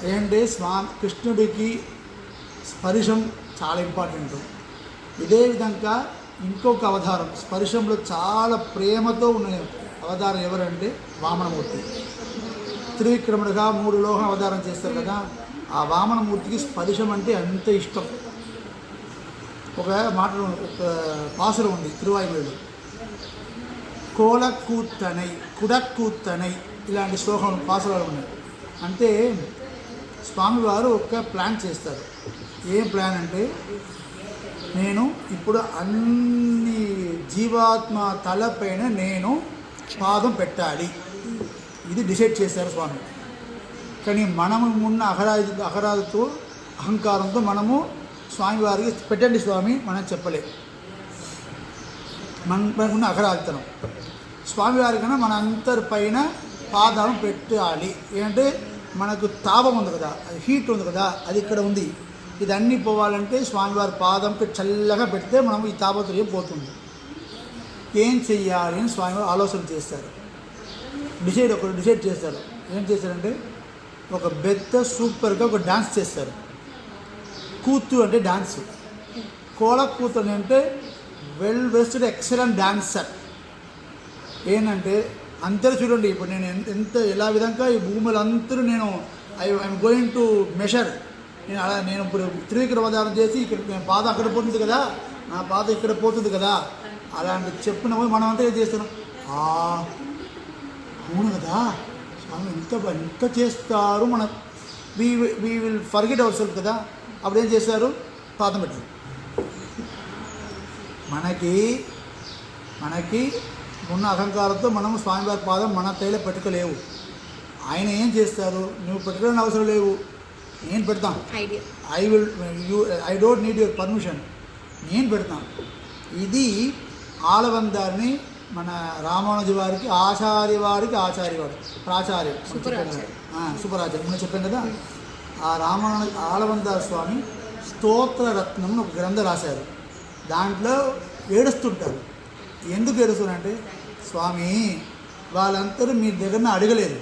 ఏంటంటే కృష్ణుడికి స్పర్శం చాలా ఇంపార్టెంట్. ఇదే విధంగా ఇంకొక అవతారం స్పర్శంలో చాలా ప్రేమతో ఉన్న అవతారం ఎవరంటే వామనమూర్తి. త్రివిక్రముడుగా 3 లోహం అవతారం చేస్తారు కదా, ఆ వామనమూర్తికి స్పర్శం అంటే అంత ఇష్టం. ఒక మాట ఒక పాసురం ఉంది తిరువాయుమొழிలో, కోలకూత్తనై కుడకూత్తనై ఇలాంటి శ్లోకం పాసురాలు ఉన్నాయి. అంటే స్వామివారు ఒక ప్లాన్ చేస్తారు. ఏం ప్లాన్ అంటే, నేను ఇప్పుడు అన్ని జీవాత్మ తలపైన నేను పాదం పెట్టాలి, ఇది డిసైడ్ చేశారు స్వామి. కానీ మనము ఉన్న అహరాదుతో అహంకారంతో మనము స్వామివారికి పెట్టండి స్వామి మనం చెప్పలే. మనకున్న అహరాధితనం స్వామివారి కన్నా మన అందరిపైన పాదం పెట్టాలి. ఏంటంటే మనకు తాపం ఉంది కదా, అది హీట్ ఉంది కదా, అది ఇక్కడ ఉంది. ఇదన్నీ పోవాలంటే స్వామివారి పాదంకి చల్లగా పెడితే మనం ఈ తాపత్రయం పోతుంది. ఏం చెయ్యాలి అని స్వామివారు ఆలోచన చేస్తారు. డిసైడ్ చేస్తారు. ఏం చేశారంటే ఒక పెద్ద సూపర్గా ఒక డాన్స్ చేస్తారు. కూతు అంటే డాన్స్, కోలకూతు అంటే వెల్ వెస్టెడ్ ఎక్సలెంట్ డాన్సర్. ఏంటంటే అందరూ చూడండి, ఇప్పుడు నేను ఎంత ఎలా విధంగా ఈ భూములందరూ నేను ఐఎమ్ గోయింగ్ టు మెషర్. నేను ఇప్పుడు త్రివిక్రమదానం చేసి ఇక్కడ పాద అక్కడ పోతుంది కదా, నా పాద ఇక్కడ పోతుంది కదా, అలాంటి చెప్పిన మనం అంతా ఏం చేస్తున్నాం, అవును కదా స్వామి ఎంత చేస్తారు, మన we will forget our self కదా. అప్పుడు ఏం చేస్తారు, పాదం పెట్టారు. మనకి ఉన్న అహంకారంతో మనము స్వామివారి పాదం మన తైలో పెట్టుకోలేవు. ఆయన ఏం చేస్తారు, నువ్వు పెట్టుకోవాలని అవసరం లేవు, నేను పెడతాను, I don't need your permission, నేను పెడతాను. ఇది ఆలవందారిని మన రామానుజు వారికి ఆచార్యవాడు ప్రాచార్యం సుపరాచార్యం మనం చెప్పాం కదా. ఆ ఆలవందార స్వామి స్తోత్రరత్నం ఒక గ్రంథం రాశారు. దాంట్లో ఏడుస్తుంటారు. ఎందుకు ఏడుస్తున్నారంటే, స్వామి వాళ్ళందరూ మీ దగ్గర అడగలేదు,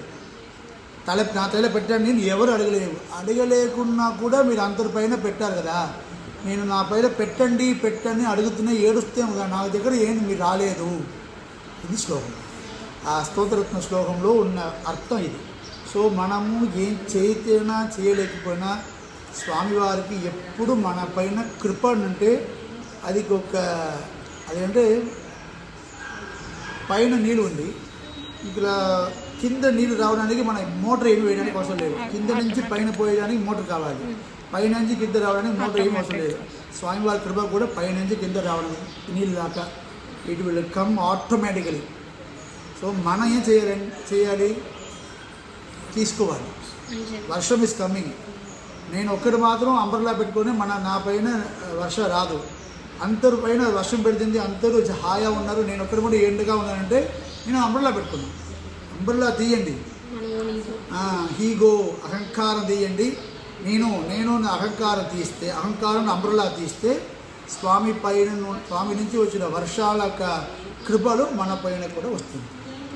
నా తల పెట్టండి, నేను ఎవరు అడగలేకున్నా కూడా మీరు అందరిపైన పెట్టారు కదా, నేను నా పైన పెట్టండి అడుగుతున్నా, ఏడుస్తే నా దగ్గర ఏంది మీరు రాలేదు. ఇది శ్లోకం. ఆ స్తోత్రరత్న శ్లోకంలో ఉన్న అర్థం ఇది. సో మనము ఏం చేయలేకపోయినా స్వామివారికి ఎప్పుడు మన పైన కృప అంటే అదేంటే పైన నీళ్ళు ఉంది, ఇక్కడ కింద నీళ్ళు రావడానికి మన మోటార్ ఏమి వేయడానికి అవసరం లేదు. కింద నుంచి పైన పోయడానికి మోటార్ కావాలి, పైనుంచి కింద రావడానికి మోటార్ ఏమి అవసరం లేదు. స్వామివారి కృప కూడా పైనుంచి కింద రావడం నీళ్ళు దాకా it will come automatically. So మనం ఏం చేయాలి, తీసుకోవాలి. వర్షం ఇస్ కమింగ్. నేను ఒక్కటి మాత్రం అంబర్లా పెట్టుకొని నా పైన వర్షం రాదు, అందరి పైన వర్షం పెడుతుంది, అందరూ హాయిగా ఉన్నారు, నేను ఒక్కటి కూడా ఎండుగా ఉన్నానంటే నేను అంబర్లా పెట్టుకున్నాను. అంబర్లా తీయండి, హీగో అహంకారం తీయండి. నేను అహంకారం తీస్తే, అహంకారం అంబర్లా తీస్తే స్వామి నుంచి వచ్చిన వర్షాల కృపలు మన పైన కూడా వస్తుంది.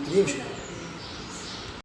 అదే విషయం.